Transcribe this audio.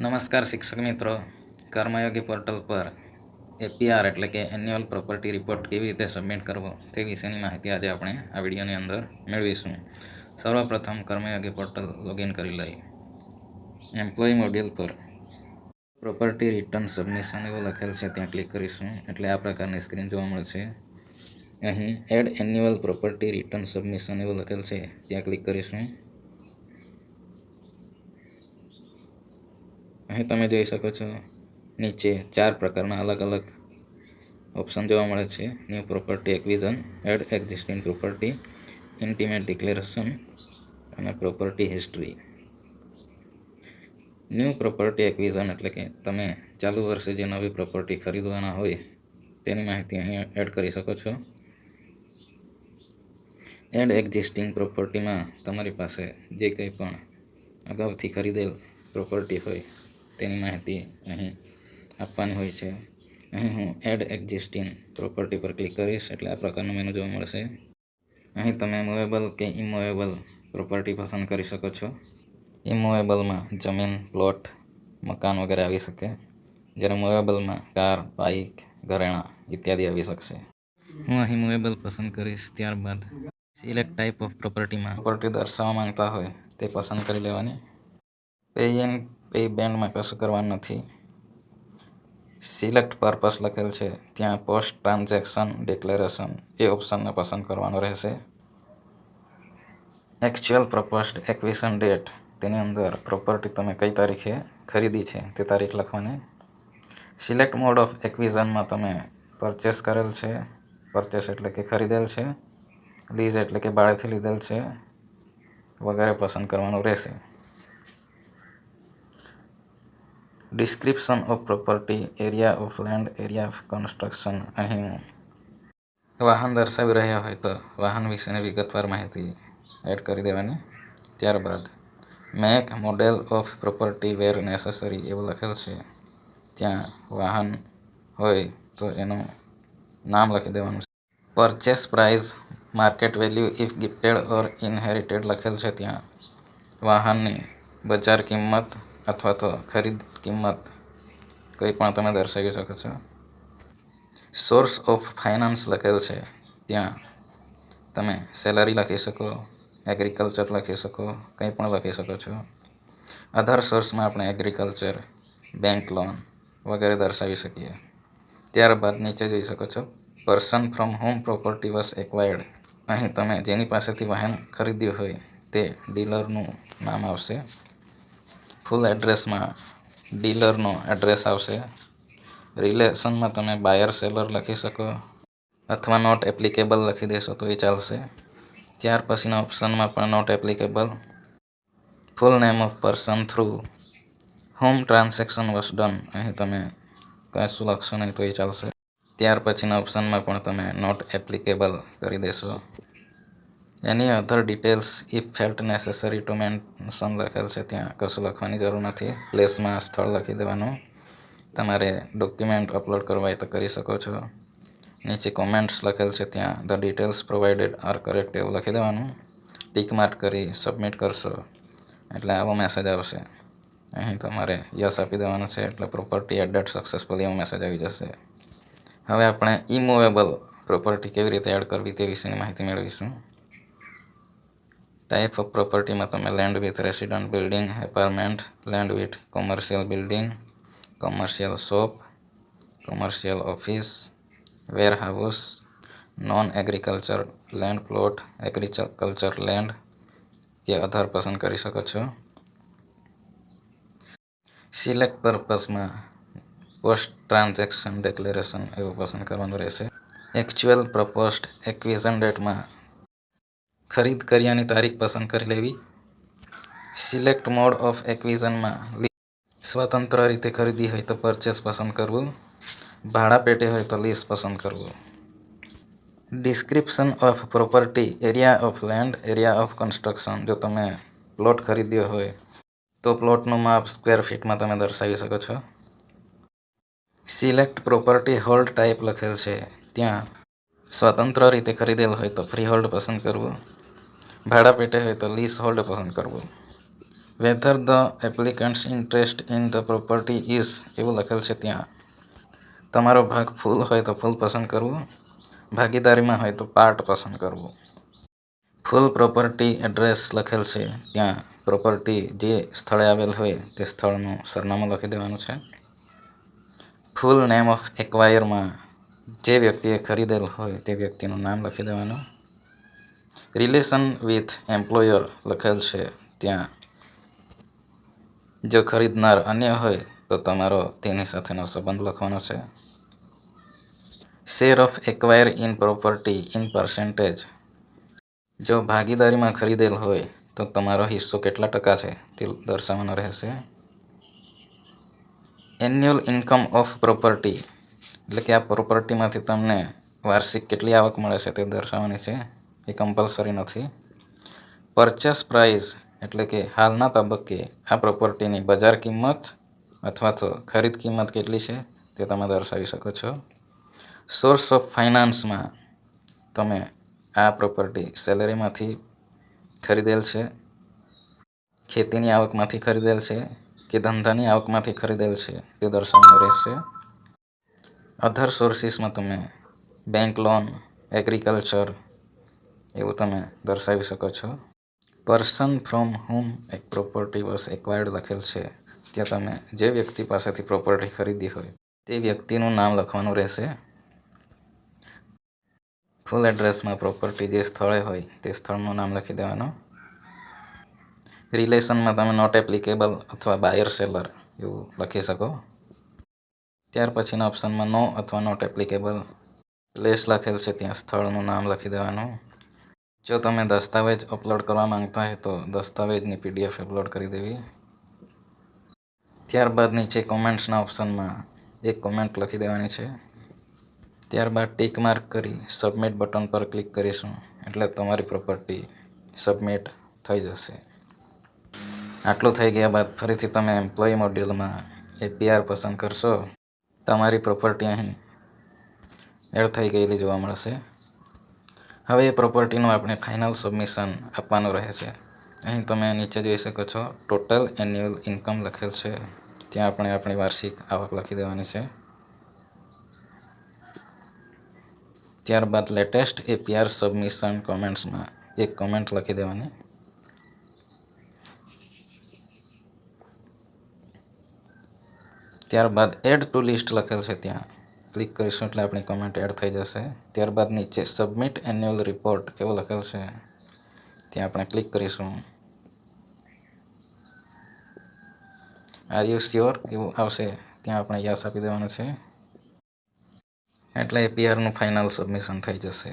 નમસ્કાર શિક્ષક મિત્રો, કર્મયોગી પોર્ટલ પર એપીઆર એટલે કે એન્યુઅલ પ્રોપર્ટી રિપોર્ટ કેવી રીતે સબમિટ કરવો તે વિશેની માહિતી આજે આપણે આ વિડીયોની અંદર મેળવીશું. સર્વપ્રથમ કર્મયોગી પોર્ટલ લોગિન કરી લઈ. એમ્પ્લોય મોડ્યુલ પર પ્રોપર્ટી રિટર્ન સબમિશન એવું લખેલ છે, ત્યાં ક્લિક કરીશું એટલે આ પ્રકારની સ્ક્રીન જોવા મળશે. અહીં add annual property return submission એવું લખેલ છે, ત્યાં ક્લિક કરીશું. અહીં તમે જોઈ શકો છો નીચે 4 પ્રકારના અલગ અલગ ઓપ્શન જોવા મળે છે. New property acquisition, add existing property, intimate declaration અને property history. New property acquisition એટલે કે તમે ચાલુ વર્ષે જે નવી પ્રોપર્ટી ખરીદવાના હોય તેની માહિતી અહીં એડ કરી શકો છો. એડ એક્ઝિસ્ટિંગ પ્રોપર્ટીમાં તમારી પાસે જે કંઈ પણ અગાઉથી ખરીદેલ પ્રોપર્ટી હોય તેની માહિતી અહીં આપવાની હોય છે. અહીં હું એડ એક્ઝિસ્ટિંગ પ્રોપર્ટી પર ક્લિક કરીશ એટલે આ પ્રકારનું મેનુ જોવા મળશે. અહીં તમે મૂવેબલ કે ઇમૂવેબલ પ્રોપર્ટી પસંદ કરી શકો છો. ઇમૂવેબલમાં જમીન, પ્લોટ, મકાન વગેરે આવી શકે, જ્યારે મૂવેબલમાં કાર, બાઇક, ઘરેણાં ઇત્યાદિ આવી શકશે. હું અહીં મૂવેબલ પસંદ કરીશ. ત્યારબાદ સિલેક્ટ ટાઈપ ઓફ પ્રોપર્ટીમાં પ્રોપર્ટી દર્શાવવા માંગતા હોય તે પસંદ કરી લેવાની. પે ઇન પે બેન્ડમાં કશું કરવાનું નથી. સિલેક્ટ પર્પસ લખેલ છે, ત્યાં પોસ્ટ ટ્રાન્ઝેક્શન ડિક્લેરેશન એ ઓપ્શનને પસંદ કરવાનો રહેશે. એક્ચ્યુઅલ પ્રપોઝ્ડ એક્વિઝન ડેટ, તેની અંદર પ્રોપર્ટી તમે કઈ તારીખે ખરીદી છે તે તારીખ લખવાની. સિલેક્ટ મોડ ઓફ એક્વિઝનમાં તમે પરચેસ કરેલ છે, પરચેસ એટલે કે ખરીદેલ છે, લીઝ એટલે કે ભાડેથી લીધેલ છે વગેરે પસંદ કરવાનું રહેશે. Description of property, area of land, area of construction. અહીં વાહન દર્શાવી રહ્યા હોય તો વાહન વિશેની વિગતવાર માહિતી એડ કરી દેવાની. ત્યારબાદ make model of property where necessary એવું લખેલ છે, ત્યાં વાહન હોય તો એનું નામ લખી દેવાનું છે. Purchase price, market value if gifted or inherited લખેલ છે, ત્યાં વાહનની બજાર કિંમત અથવા તો ખરીદ કિંમત કંઈ પણ તમે દર્શાવી શકો છો. સોર્સ ઓફ ફાઇનાન્સ લખેલ છે, ત્યાં તમે સેલરી લખી શકો, એગ્રીકલ્ચર લખી શકો, કંઈ પણ લખી શકો છો. અધર સોર્સમાં આપણે એગ્રીકલ્ચર, બેંક લોન વગેરે દર્શાવી શકીએ. ત્યારબાદ નીચે જોઈ શકો છો person from home property was acquired. અહીં તમે જેની પાસેથી વાહન ખરીદ્યું હોય તે ડીલરનું નામ આવશે. ફૂલ એડ્રેસમાં ડીલરનો એડ્રેસ આવશે. રિલેશનમાં તમે બાયર સેલર લખી શકો અથવા નોટ એપ્લિકેબલ લખી દેશો તો એ ચાલશે. ત્યાર પછીના ઓપ્શનમાં પણ not applicable. Full name of person through whom transaction was done, અહીં તમે કશું લખશો નહીં તો એ ચાલશે. ત્યાર પછીના ઓપ્શનમાં પણ તમે નોટ એપ્લિકેબલ કરી દેશો. Any other details if felt necessary to mention લખેલ છે, ત્યાં કશું લખવાની જરૂર નથી. પ્લેસમાં સ્થળ લખી દેવાનું. તમારે ડોક્યુમેન્ટ અપલોડ કરવા હોય તો કરી શકો છો. નીચે કોમેન્ટ્સ લખેલ છે, ત્યાં the details provided are correct એવું લખી દેવાનું. ટીક માર્ક કરી સબમિટ કરશો એટલે આવો મેસેજ આવશે. અહીં તમારે યસ આપી દેવાનું છે એટલે પ્રોપર્ટી એડેડ સક્સેસફુલી એવો મેસેજ આવી જશે. હવે આપણે ઇમૂવેબલ પ્રોપર્ટી કેવી રીતે એડ કરવી તે વિશેની માહિતી મેળવીશું. ટાઈપ ઓફ પ્રોપર્ટીમાં તમે land with resident building, apartment, land with commercial building, commercial shop, commercial office, warehouse, non agriculture land plot, agriculture land કે અધર પસંદ કરી શકો છો. સિલેક્ટ પર્પસમાં પોસ્ટ ટ્રાન્ઝેક્શન ડિક્લેરેશન એવું પસંદ કરવાનું રહેશે. એક્ચ્યુઅલ પ્રપોઝ્ડ એક્વિઝન ડેટમાં ખરીદ કર્યાની તારીખ પસંદ કરી લેવી. સિલેક્ટ મોડ ઓફ એક્વિઝનમાં સ્વતંત્ર રીતે ખરીદી હોય તો પરચેસ પસંદ કરવું, ભાડા પેટે હોય તો લીઝ પસંદ કરવું. Description of property, area of land, area of construction, જો તમે પ્લોટ ખરીદ્યો હોય તો પ્લોટનું માપ સ્ક્વેર ફીટમાં તમે દર્શાવી શકો છો. સિલેક્ટ પ્રોપર્ટી હોલ્ડ ટાઈપ લખેલ છે, ત્યાં સ્વતંત્ર રીતે ખરીદેલ હોય તો ફ્રી હોલ્ડ પસંદ કરવું, ભાડા પેટે હોય તો લીઝ હોલ્ડ પસંદ કરવું. Whether the applicant's interest in the property is એવું લખેલ છે ત્યાં તમારો ભાગ ફૂલ હોય તો ફૂલ પસંદ કરવું, ભાગીદારીમાં હોય તો પાર્ટ પસંદ કરવું. ફૂલ પ્રોપર્ટી એડ્રેસ લખેલ છે ત્યાં પ્રોપર્ટી જે સ્થળે આવેલ હોય તે સ્થળનું સરનામું લખી દેવાનું છે. ફૂલ નેમ ઓફ એક્વાયરમાં જે વ્યક્તિએ ખરીદેલ હોય તે વ્યક્તિનું નામ લખી દેવાનું. રિલેશન વિથ એમ્પ્લોયર લખેલ છે ત્યાં જો ખરીદનાર અન્ય હોય તો તમારો તેની સાથેનો સંબંધ લખવાનો છે. Share of acquire in property in percentage જો ભાગીદારીમાં ખરીદેલ હોય તો તમારો હિસ્સો કેટલા ટકા છે તે દર્શાવવાનો રહેશે. એન્યુઅલ ઇન્કમ ઓફ પ્રોપર્ટી એટલે કે આ પ્રોપર્ટીમાંથી તમને વાર્ષિક કેટલી આવક મળે છે તે દર્શાવવાની છે, એ કમ્પલસરી નથી. પરચેસ પ્રાઇસ એટલે કે હાલના તબક્કે આ પ્રોપર્ટીની બજાર કિંમત અથવા તો ખરીદ કિંમત કેટલી છે તે તમે દર્શાવી શકો છો. સોર્સ ઓફ ફાઇનાન્સમાં તમે આ પ્રોપર્ટી સેલેરીમાંથી ખરીદેલ છે, ખેતીની આવકમાંથી ખરીદેલ છે કે ધંધાની આવકમાંથી ખરીદેલ છે તે દર્શાવવાનું રહેશે. અધર સોર્સિસમાં તમે બેંક લોન, એગ્રીકલ્ચર એવું તમે દર્શાવી શકો છો. પર્સન ફ્રોમ હુમ એક પ્રોપર્ટી વોઝ એક્વાયર્ડ લખેલ છે ત્યાં તમે જે વ્યક્તિ પાસેથી પ્રોપર્ટી ખરીદી હોય તે વ્યક્તિનું નામ લખવાનું રહેશે. ફૂલ એડ્રેસમાં પ્રોપર્ટી જે સ્થળે હોય તે સ્થળનું નામ લખી દેવાનું. રિલેશનમાં તમે નોટ એપ્લિકેબલ અથવા બાયર સેલર એવું લખી શકો. ત્યાર પછીના ઓપ્શનમાં નો અથવા નોટ એપ્લિકેબલ પ્લેસ લખેલ છે ત્યાં સ્થળનું નામ લખી દેવાનું. જો તમે દસ્તાવેજ અપલોડ કરવા માંગતા હોય તો દસ્તાવેજની PDF અપલોડ કરી દેવી. ત્યારબાદ નીચે કોમેન્ટ્સના ઓપ્શનમાં એક કોમેન્ટ લખી દેવાની છે. ત્યારબાદ ટીક માર્ક કરી સબમિટ બટન પર ક્લિક કરીશું એટલે તમારી પ્રોપર્ટી સબમિટ થઈ જશે. આટલું થઈ ગયા બાદ ફરીથી તમે એમ્પ્લોયી મોડ્યુલમાં APR પસંદ કરશો. તમારી પ્રોપર્ટી અહીં એડ થઈ ગયેલી જોવા મળશે. હવે એ પ્રોપર્ટીનું આપણે ફાઇનલ સબમિશન આપવાનું રહે છે. અહીં તમે નીચે જોઈ શકો છો ટોટલ એન્યુઅલ ઇન્કમ લખેલ છે ત્યાં આપણે આપણી વાર્ષિક આવક લખી દેવાની છે. ત્યારબાદ લેટેસ્ટ APR સબમિશન કોમેન્ટ્સમાં એક કોમેન્ટ લખી દેવાની. ત્યારબાદ એડ ટુ લિસ્ટ લખેલ છે ત્યાં ક્લિક કરીશું એટલે આપણી કોમેન્ટ એડ થઈ જશે. ત્યારબાદ નીચે સબમિટ એન્યુઅલ રિપોર્ટ એવું લખેલ છે ત્યાં આપણે ક્લિક કરીશું. આર યુ શ્યોર એવું આવશે ત્યાં આપણે યસ આપી દેવાનું છે એટલે APRનું ફાઇનલ સબમિશન થઈ જશે.